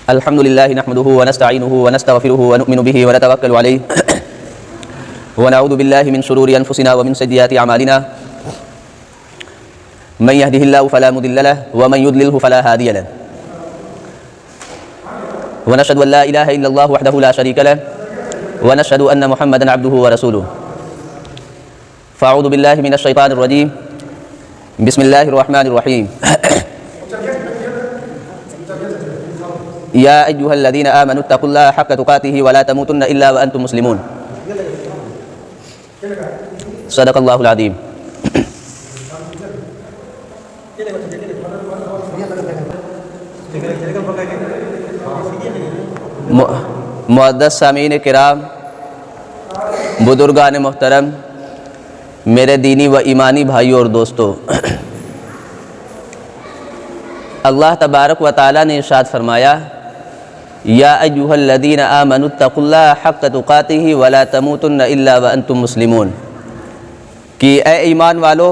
الحمد لله نحمده ونستعينه ونستغفره ونؤمن به ونتوكل عليه ونعوذ بالله من شرور أنفسنا ومن سيئات أعمالنا من يهده الله فلا مضل له ومن يضلله فلا هادي له ونشهد أن لا إله إلا الله وحده لا شريك له ونشهد أن محمدا عبده ورسوله فأعوذ بالله من الشيطان الرجيم بسم الله الرحمن الرحيم يا أيها الذين آمنوا اتقوا الله حق تقاته ولا تموتن إلا وأنتم مسلمون صدق الله العظيم. معزز سامعین کرام، بزرگان محترم، میرے دینی و ایمانی بھائیوں اور دوستو، اللہ تبارک و تعالیٰ نے ارشاد فرمایا یا ایھا الذین آمنوا اتقوا اللہ حق تقاتہ ولا تموتن الا وانتم مسلمون، کہ اے ایمان والو،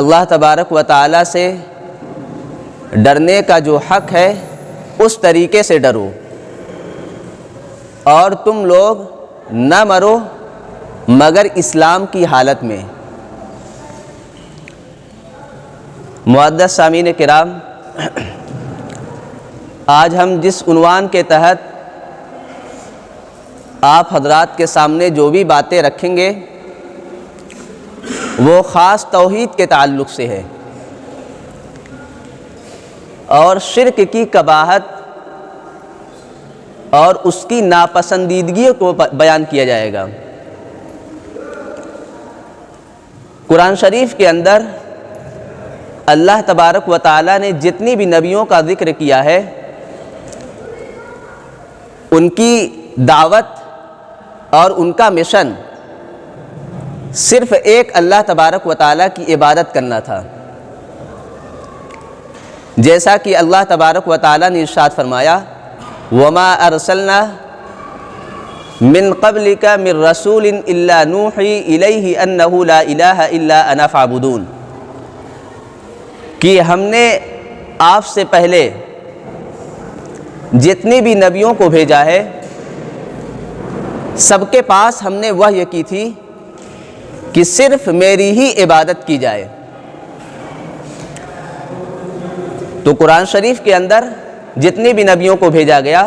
اللہ تبارک و تعالیٰ سے ڈرنے کا جو حق ہے اس طریقے سے ڈرو اور تم لوگ نہ مرو مگر اسلام کی حالت میں۔ معزز سامعین کرام، آج ہم جس عنوان کے تحت آپ حضرات کے سامنے جو بھی باتیں رکھیں گے وہ خاص توحید کے تعلق سے ہے اور شرک کی قباحت اور اس کی ناپسندیدگی کو بیان کیا جائے گا۔ قرآن شریف کے اندر اللہ تبارک و تعالیٰ نے جتنی بھی نبیوں کا ذکر کیا ہے ان کی دعوت اور ان کا مشن صرف ایک اللہ تبارک و تعالیٰ کی عبادت کرنا تھا، جیسا کہ اللہ تبارک و تعالیٰ نے ارشاد فرمایا وَمَا أَرْسَلْنَا مِن قَبْلِكَ مِن رَّسُولٍ إِلَّا نُوحِي إِلَيْهِ أَنَّهُ لَا إِلَٰهَ إِلَّا أَنَا فَاعْبُدُونِ، کہ ہم نے آپ سے پہلے جتنی بھی نبیوں کو بھیجا ہے سب کے پاس ہم نے وحی کی تھی کہ صرف میری ہی عبادت کی جائے۔ تو قرآن شریف کے اندر جتنی بھی نبیوں کو بھیجا گیا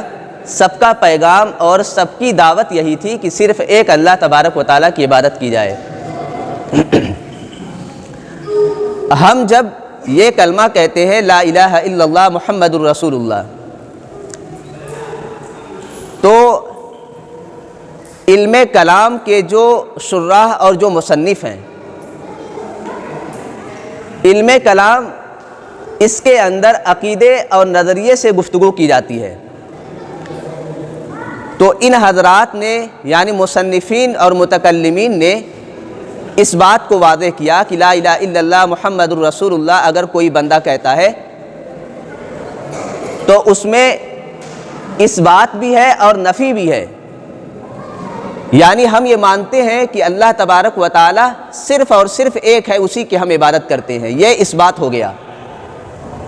سب کا پیغام اور سب کی دعوت یہی تھی کہ صرف ایک اللہ تبارک و تعالیٰ کی عبادت کی جائے۔ ہم جب یہ کلمہ کہتے ہیں لا الہ الا اللہ محمد الرسول اللہ، تو علم کلام کے جو شراح اور جو مصنف ہیں، علم کلام اس کے اندر عقیدے اور نظریے سے گفتگو کی جاتی ہے، تو ان حضرات نے یعنی مصنفین اور متکلمین نے اس بات کو واضح کیا کہ لا الہ الا اللہ محمد الرسول اللہ اگر کوئی بندہ کہتا ہے تو اس میں اس بات بھی ہے اور نفی بھی ہے، یعنی ہم یہ مانتے ہیں کہ اللہ تبارک و تعالی صرف اور صرف ایک ہے، اسی کی ہم عبادت کرتے ہیں۔ یہ اس بات ہو گیا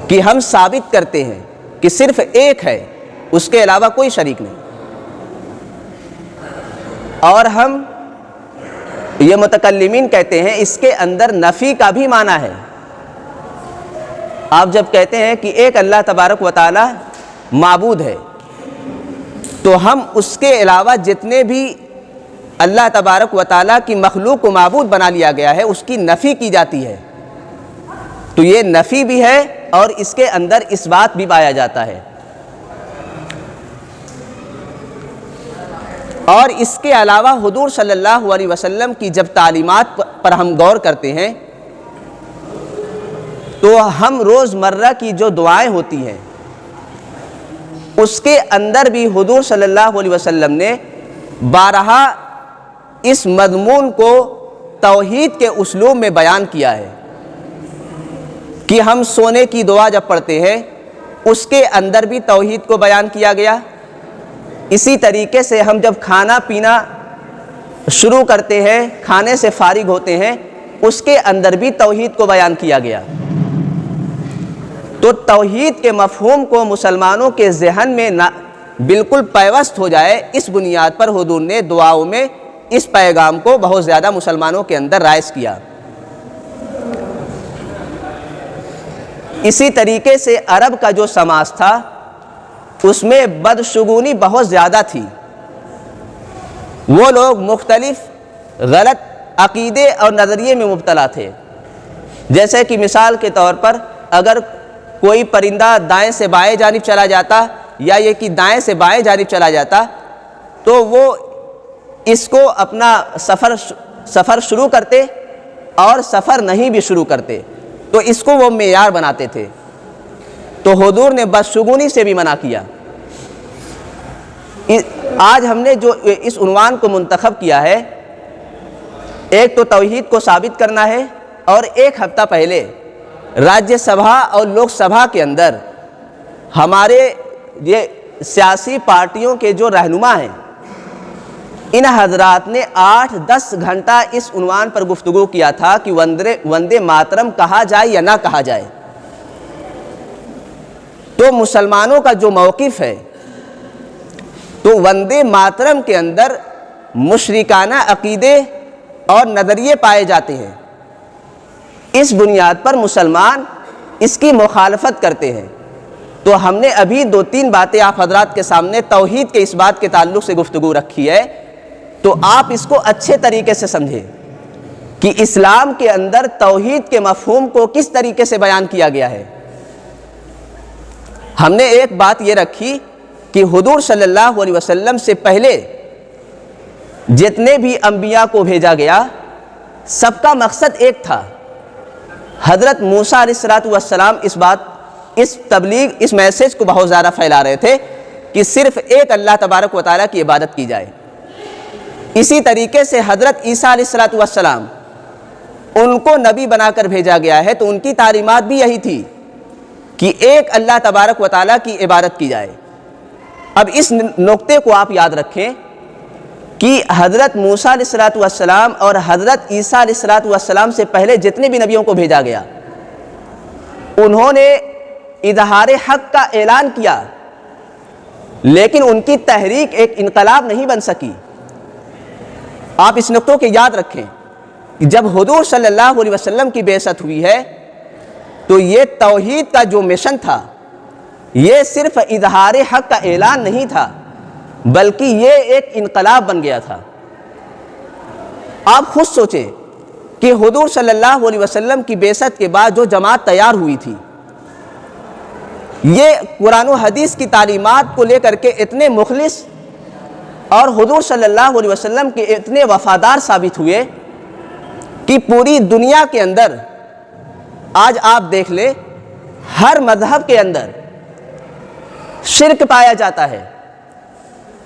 کہ ہم ثابت کرتے ہیں کہ صرف ایک ہے، اس کے علاوہ کوئی شریک نہیں۔ اور ہم یہ متکلمین کہتے ہیں اس کے اندر نفی کا بھی معنی ہے۔ آپ جب کہتے ہیں کہ ایک اللہ تبارک و تعالی معبود ہے تو ہم اس کے علاوہ جتنے بھی اللہ تبارک و تعالیٰ کی مخلوق کو معبود بنا لیا گیا ہے اس کی نفی کی جاتی ہے، تو یہ نفی بھی ہے اور اس کے اندر اس بات بھی پایا جاتا ہے۔ اور اس کے علاوہ حضور صلی اللہ علیہ وسلم کی جب تعلیمات پر ہم غور کرتے ہیں تو ہم روزمرہ کی جو دعائیں ہوتی ہیں اس کے اندر بھی حضور صلی اللہ علیہ وسلم نے بارہا اس مضمون کو توحید کے اسلوب میں بیان کیا ہے کہ ہم سونے کی دعا جب پڑھتے ہیں اس کے اندر بھی توحید کو بیان کیا گیا، اسی طریقے سے ہم جب کھانا پینا شروع کرتے ہیں، کھانے سے فارغ ہوتے ہیں، اس کے اندر بھی توحید کو بیان کیا گیا۔ تو توحید کے مفہوم کو مسلمانوں کے ذہن میں بالکل پیوست ہو جائے، اس بنیاد پر حضور نے دعاؤں میں اس پیغام کو بہت زیادہ مسلمانوں کے اندر رائج کیا۔ اسی طریقے سے عرب کا جو سماج تھا اس میں بدشگونی بہت زیادہ تھی، وہ لوگ مختلف غلط عقیدے اور نظریے میں مبتلا تھے۔ جیسے کہ مثال کے طور پر اگر کوئی پرندہ دائیں سے بائیں جانب چلا جاتا یا یہ کہ دائیں سے بائیں جانب چلا جاتا تو وہ اس کو اپنا سفر شروع کرتے اور سفر نہیں بھی شروع کرتے، تو اس کو وہ معیار بناتے تھے۔ تو حضور نے بدشگونی سے بھی منع کیا۔ آج ہم نے جو اس عنوان کو منتخب کیا ہے، ایک تو توحید کو ثابت کرنا ہے، اور ایک ہفتہ پہلے راجیہ سبھا اور لوک سبھا کے اندر ہمارے یہ سیاسی پارٹیوں کے جو رہنما ہیں، ان حضرات نے 8-10 گھنٹہ اس عنوان پر گفتگو کیا تھا کہ وندے ماترم کہا جائے یا نہ کہا جائے۔ تو مسلمانوں کا جو موقف ہے، تو وندے ماترم کے اندر مشرکانہ عقیدے اور نظریے پائے جاتے ہیں۔ اس بنیاد پر مسلمان اس کی مخالفت کرتے ہیں۔ تو ہم نے ابھی 2-3 باتیں آپ حضرات کے سامنے توحید کے اس بات کے تعلق سے گفتگو رکھی ہے، تو آپ اس کو اچھے طریقے سے سمجھیں کہ اسلام کے اندر توحید کے مفہوم کو کس طریقے سے بیان کیا گیا ہے۔ ہم نے ایک بات یہ رکھی کہ حضور صلی اللہ علیہ وسلم سے پہلے جتنے بھی انبیاء کو بھیجا گیا، سب کا مقصد ایک تھا۔ حضرت موسیٰ علیہ السلام اس تبلیغ، اس میسیج کو بہت زیادہ پھیلا رہے تھے کہ صرف ایک اللہ تبارک و تعالیٰ کی عبادت کی جائے۔ اسی طریقے سے حضرت عیسیٰ علیہ السلام، ان کو نبی بنا کر بھیجا گیا ہے، تو ان کی تعلیمات بھی یہی تھی کہ ایک اللہ تبارک و تعالیٰ کی عبادت کی جائے۔ اب اس نقطے کو آپ یاد رکھیں کہ حضرت موسیٰ علیہ السلام اور حضرت عیسیٰ علیہ السلام سے پہلے جتنے بھی نبیوں کو بھیجا گیا، انہوں نے اظہار حق کا اعلان کیا، لیکن ان کی تحریک ایک انقلاب نہیں بن سکی۔ آپ اس نقطوں کو یاد رکھیں کہ جب حضور صلی اللہ علیہ وسلم کی بعثت ہوئی ہے، تو یہ توحید کا جو مشن تھا، یہ صرف اظہار حق کا اعلان نہیں تھا، بلکہ یہ ایک انقلاب بن گیا تھا۔ آپ خود سوچیں کہ حضور صلی اللہ علیہ وسلم کی بعثت کے بعد جو جماعت تیار ہوئی تھی، یہ قرآن و حدیث کی تعلیمات کو لے کر کے اتنے مخلص اور حضور صلی اللہ علیہ وسلم کے اتنے وفادار ثابت ہوئے کہ پوری دنیا کے اندر آج آپ دیکھ لیں، ہر مذہب کے اندر شرک پایا جاتا ہے،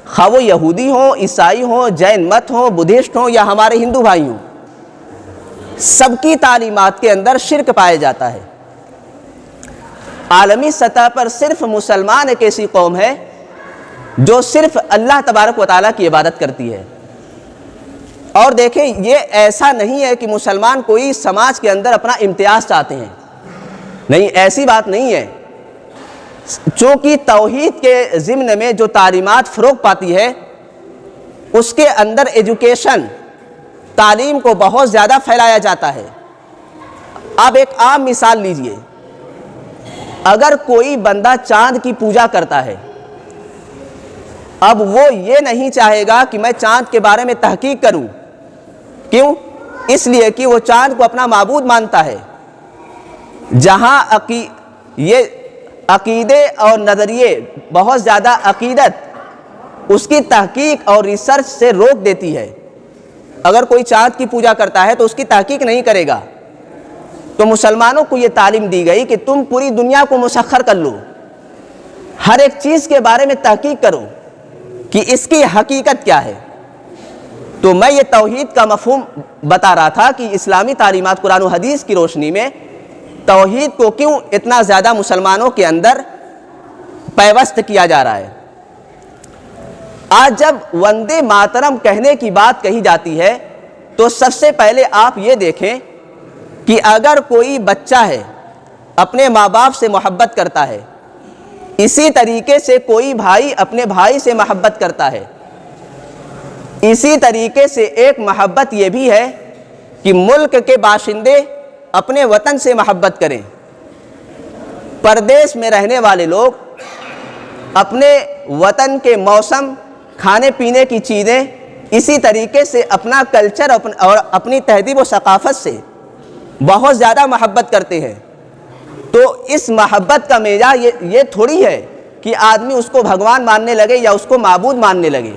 خواہ وہ یہودی ہوں، عیسائی ہوں، جین مت ہوں، بدھسٹ ہوں یا ہمارے ہندو بھائی ہوں، سب کی تعلیمات کے اندر شرک پایا جاتا ہے۔ عالمی سطح پر صرف مسلمان ایک ایسی قوم ہے جو صرف اللہ تبارک و تعالیٰ کی عبادت کرتی ہے۔ اور دیکھیں، یہ ایسا نہیں ہے کہ مسلمان کوئی سماج کے اندر اپنا امتیاز چاہتے ہیں، نہیں، ایسی بات نہیں ہے۔ چونکہ توحید کے ضمن میں جو تعلیمات فروغ پاتی ہے، اس کے اندر ایجوکیشن، تعلیم کو بہت زیادہ پھیلایا جاتا ہے۔ اب ایک عام مثال لیجئے، اگر کوئی بندہ چاند کی پوجا کرتا ہے، اب وہ یہ نہیں چاہے گا کہ میں چاند کے بارے میں تحقیق کروں، کیوں؟ اس لیے کہ وہ چاند کو اپنا معبود مانتا ہے۔ جہاں یہ عقیدے اور نظریے بہت زیادہ عقیدت اس کی تحقیق اور ریسرچ سے روک دیتی ہے۔ اگر کوئی چاند کی پوجا کرتا ہے تو اس کی تحقیق نہیں کرے گا۔ تو مسلمانوں کو یہ تعلیم دی گئی کہ تم پوری دنیا کو مسخر کر لو، ہر ایک چیز کے بارے میں تحقیق کرو کہ اس کی حقیقت کیا ہے۔ تو میں یہ توحید کا مفہوم بتا رہا تھا کہ اسلامی تعلیمات قرآن و حدیث کی روشنی میں توحید کو کیوں اتنا زیادہ مسلمانوں کے اندر پیوست کیا جا رہا ہے۔ آج جب وندے ماترم کہنے کی بات کہی جاتی ہے، تو سب سے پہلے آپ یہ دیکھیں کہ اگر کوئی بچہ ہے اپنے ماں باپ سے محبت کرتا ہے، اسی طریقے سے کوئی بھائی اپنے بھائی سے محبت کرتا ہے۔ اسی طریقے سے ایک محبت یہ بھی ہے کہ ملک کے باشندے اپنے وطن سے محبت کریں، پردیس میں رہنے والے لوگ اپنے وطن کے موسم، کھانے پینے کی چیزیں، اسی طریقے سے اپنا کلچر اور اپنی تہذیب و ثقافت سے بہت زیادہ محبت کرتے ہیں۔ تو اس محبت کا معیار یہ تھوڑی ہے کہ آدمی اس کو بھگوان ماننے لگے یا اس کو معبود ماننے لگے۔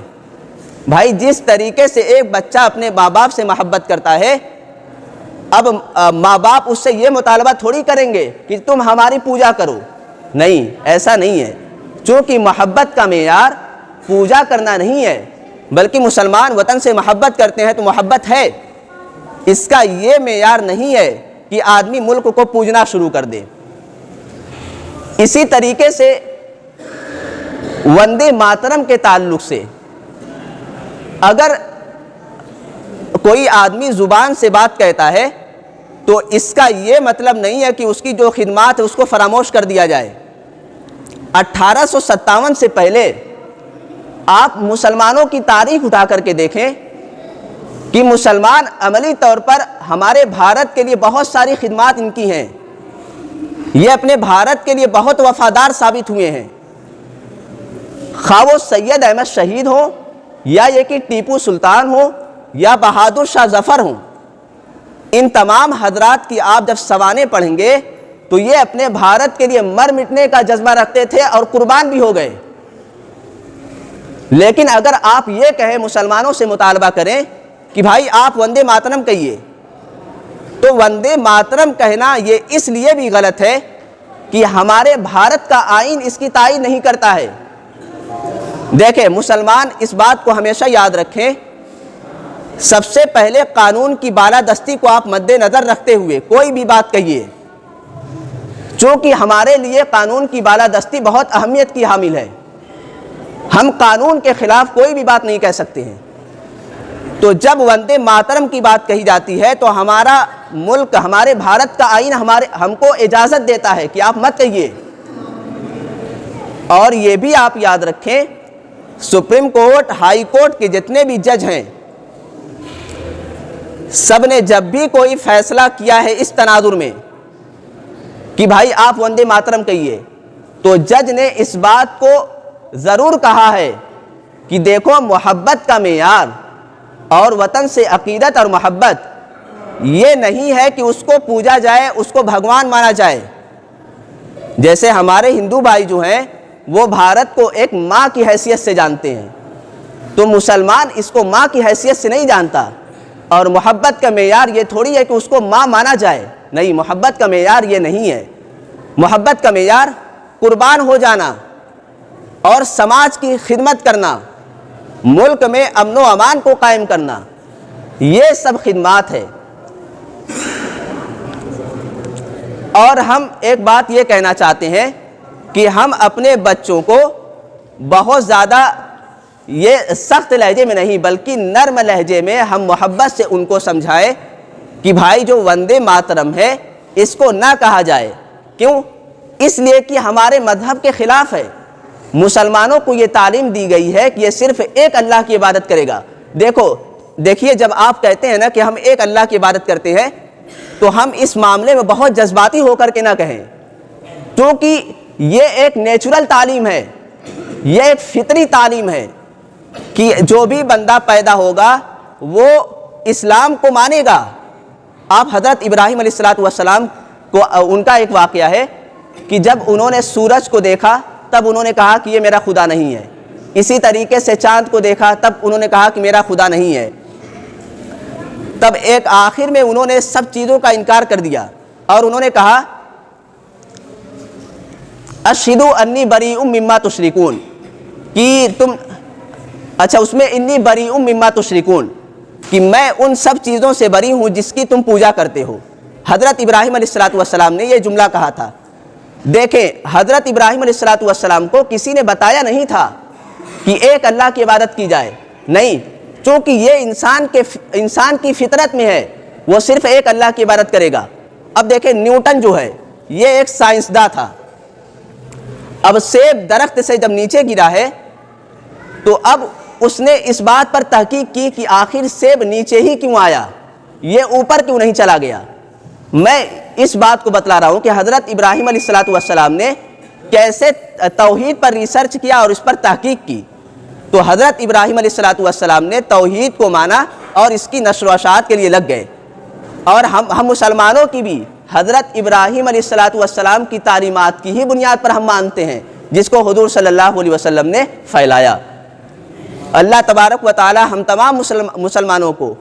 بھائی جس طریقے سے ایک بچہ اپنے ماں باپ سے محبت کرتا ہے، اب ماں باپ اس سے یہ مطالبہ تھوڑی کریں گے کہ تم ہماری پوجا کرو، نہیں، ایسا نہیں ہے۔ چونکہ محبت کا معیار پوجا کرنا نہیں ہے، بلکہ مسلمان وطن سے محبت کرتے ہیں تو محبت ہے، اس کا یہ معیار نہیں ہے کہ آدمی ملک کو پوجنا شروع کر دے۔ اسی طریقے سے وندے ماترم کے تعلق سے اگر کوئی آدمی زبان سے بات کہتا ہے تو اس کا یہ مطلب نہیں ہے کہ اس کی جو خدمات ہے اس کو فراموش کر دیا جائے۔ 1857 سے پہلے آپ مسلمانوں کی تاریخ اٹھا کر کے دیکھیں کہ مسلمان عملی طور پر ہمارے بھارت کے لیے بہت ساری خدمات ان کی ہیں، یہ اپنے بھارت کے لیے بہت وفادار ثابت ہوئے ہیں، خواہ وہ سید احمد شہید ہوں یا یہ کہ ٹیپو سلطان ہوں یا بہادر شاہ ظفر ہوں۔ ان تمام حضرات کی آپ جب سوانح پڑھیں گے تو یہ اپنے بھارت کے لیے مر مٹنے کا جذبہ رکھتے تھے اور قربان بھی ہو گئے۔ لیکن اگر آپ یہ کہیں، مسلمانوں سے مطالبہ کریں کہ بھائی آپ وندے ماترم کہیے، تو وندے ماترم کہنا یہ اس لیے بھی غلط ہے کہ ہمارے بھارت کا آئین اس کی تائید نہیں کرتا ہے۔ دیکھیں، مسلمان اس بات کو ہمیشہ یاد رکھیں، سب سے پہلے قانون کی بالادستی کو آپ مد نظر رکھتے ہوئے کوئی بھی بات کہیے، چونکہ ہمارے لیے قانون کی بالادستی بہت اہمیت کی حامل ہے، ہم قانون کے خلاف کوئی بھی بات نہیں کہہ سکتے ہیں۔ تو جب وندے ماترم کی بات کہی جاتی ہے تو ہمارا ملک، ہمارے بھارت کا آئین ہم کو اجازت دیتا ہے کہ آپ مت کہیے۔ اور یہ بھی آپ یاد رکھیں، سپریم کورٹ، ہائی کورٹ کے جتنے بھی جج ہیں، سب نے جب بھی کوئی فیصلہ کیا ہے اس تناظر میں کہ بھائی آپ وندے ماترم کہیے، تو جج نے اس بات کو ضرور کہا ہے کہ دیکھو، محبت کا معیار اور وطن سے عقیدت اور محبت یہ نہیں ہے کہ اس کو پوجا جائے، اس کو بھگوان مانا جائے۔ جیسے ہمارے ہندو بھائی جو ہیں وہ بھارت کو ایک ماں کی حیثیت سے جانتے ہیں، تو مسلمان اس کو ماں کی حیثیت سے نہیں جانتا۔ اور محبت کا معیار یہ تھوڑی ہے کہ اس کو ماں مانا جائے، نہیں، محبت کا معیار یہ نہیں ہے۔ محبت کا معیار قربان ہو جانا اور سماج کی خدمت کرنا، ملک میں امن و امان کو قائم کرنا، یہ سب خدمات ہے۔ اور ہم ایک بات یہ کہنا چاہتے ہیں کہ ہم اپنے بچوں کو بہت زیادہ یہ سخت لہجے میں نہیں بلکہ نرم لہجے میں ہم محبت سے ان کو سمجھائیں کہ بھائی جو وندے ماترم ہے اس کو نہ کہا جائے۔ کیوں؟ اس لیے کہ ہمارے مذہب کے خلاف ہے۔ مسلمانوں کو یہ تعلیم دی گئی ہے کہ یہ صرف ایک اللہ کی عبادت کرے گا۔ دیکھیے، جب آپ کہتے ہیں نا کہ ہم ایک اللہ کی عبادت کرتے ہیں تو ہم اس معاملے میں بہت جذباتی ہو کر کے نہ کہیں، کیونکہ یہ ایک نیچرل تعلیم ہے، یہ ایک فطری تعلیم ہے کہ جو بھی بندہ پیدا ہوگا وہ اسلام کو مانے گا۔ آپ حضرت ابراہیم علیہ السلام کو ان کا ایک واقعہ ہے کہ جب انہوں نے سورج کو دیکھا تب انہوں نے کہا کہ یہ میرا خدا نہیں ہے، اسی طریقے سے چاند کو دیکھا تب انہوں نے کہا کہ میرا خدا نہیں ہے، تب ایک آخر میں انہوں نے سب چیزوں کا انکار کر دیا اور انہوں نے کہا اشہدو انی بریء مما تشرکون، کہ تم اس میں انی بریء مما تشرکون، کہ میں ان سب چیزوں سے بری ہوں جس کی تم پوجا کرتے ہو۔ حضرت ابراہیم علیہ السلام نے یہ جملہ کہا تھا۔ دیکھیں، حضرت ابراہیم علیہ السلام کو کسی نے بتایا نہیں تھا کہ ایک اللہ کی عبادت کی جائے، نہیں، چونکہ یہ انسان کی فطرت میں ہے، وہ صرف ایک اللہ کی عبادت کرے گا۔ اب دیکھیں، نیوٹن جو ہے یہ ایک سائنسداں تھا. اب سیب درخت سے جب نیچے گرا ہے تو اب اس نے اس بات پر تحقیق کی کہ آخر سیب نیچے ہی کیوں آیا, یہ اوپر کیوں نہیں چلا گیا. میں اس بات کو بتلا رہا ہوں کہ حضرت ابراہیم علیہ السلام نے کیسے توحید پر ریسرچ کیا اور اس پر تحقیق کی. تو حضرت ابراہیم علیہ السلام نے توحید کو مانا اور اس کی نشر و اشاعت کے لیے لگ گئے. اور ہم مسلمانوں کی بھی حضرت ابراہیم علیہ السلام کی تعلیمات کی ہی بنیاد پر ہم مانتے ہیں, جس کو حضور صلی اللہ علیہ وسلم نے پھیلایا. اللہ تبارک و تعالی ہم تمام مسلمانوں کو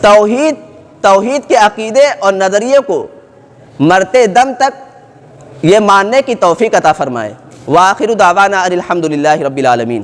توحید کے عقیدے اور نظریے کو مرتے دم تک یہ ماننے کی توفیق عطا فرمائے. وآخر دعوانا الحمدللہ رب العالمین.